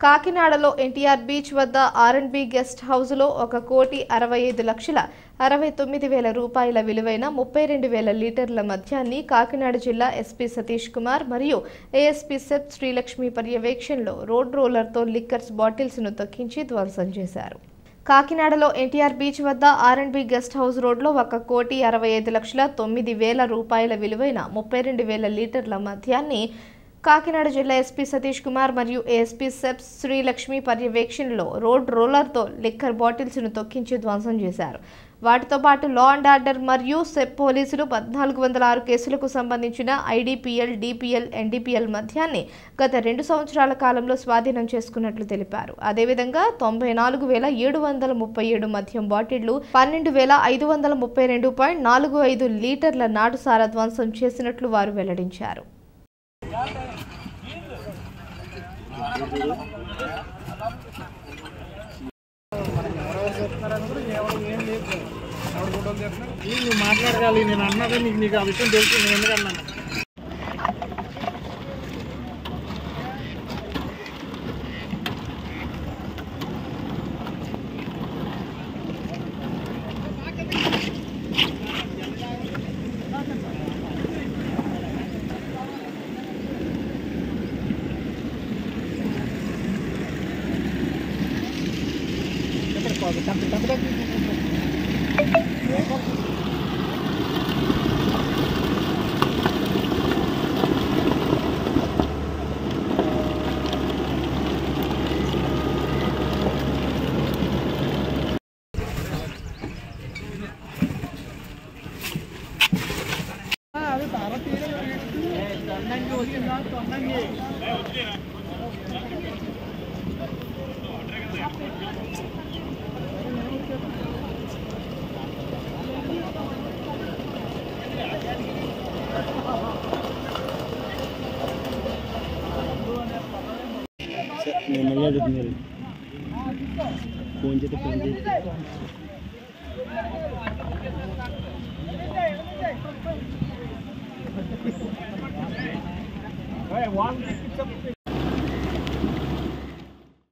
కాకినాడలో ఎన్టీఆర్ బీచ్ వద్ద ఆర్&బి గెస్ట్ హౌస్లో 1,65,69,000 రూపాయల విలువైన 32,000 లీటర్ల మద్యాన్ని కాకినాడ జిల్లా ఎస్పీ సతీష్ కుమార్ మరియు ఏఎస్పీ సెప్ శ్రీలక్ష్మి పర్యవేక్షణలో రోడ్ రోలర్తో లిక్కర్స్ బాటిల్స్ను తొక్కించి ధ్వంసం చేశారు. కాకినాడలో ఎన్టీఆర్ బీచ్ వద్ద ఆర్&బి గెస్ట్ హౌస్ రోడ్లో 1,65,09,000 రూపాయల విలువైన 32,000 లీటర్ల మద్యాన్ని కాకినాడ జిల్లా ఎస్పీ సతీష్ కుమార్ మరియు ఏఎస్పీ సెప్ శ్రీలక్ష్మి పర్యవేక్షణలో రోడ్ రోలర్తో లిక్కర్ బాటిల్స్ను తొక్కించి ధ్వంసం చేశారు. వాటితో పాటు లా అండ్ ఆర్డర్ మరియు సెప్ పోలీసులు 1,406 కేసులకు సంబంధించిన ఐడిపిఎల్, డిపిఎల్, ఎన్డిపిఎల్ మద్యాన్ని గత 2 సంవత్సరాల కాలంలో స్వాధీనం చేసుకున్నట్లు తెలిపారు. అదేవిధంగా 94,737 మద్యం బాటిళ్లు, 12,532.45 లీటర్ల నాటుసారా ధ్వంసం చేసినట్లు వారు వెల్లడించారు. నువ్వు మాట్లాడగాలి, నేను అన్నదే నీకు ఆ విషయం తెలుసు. నేను ఎందుకన్నా ఫోన్ చేస్తే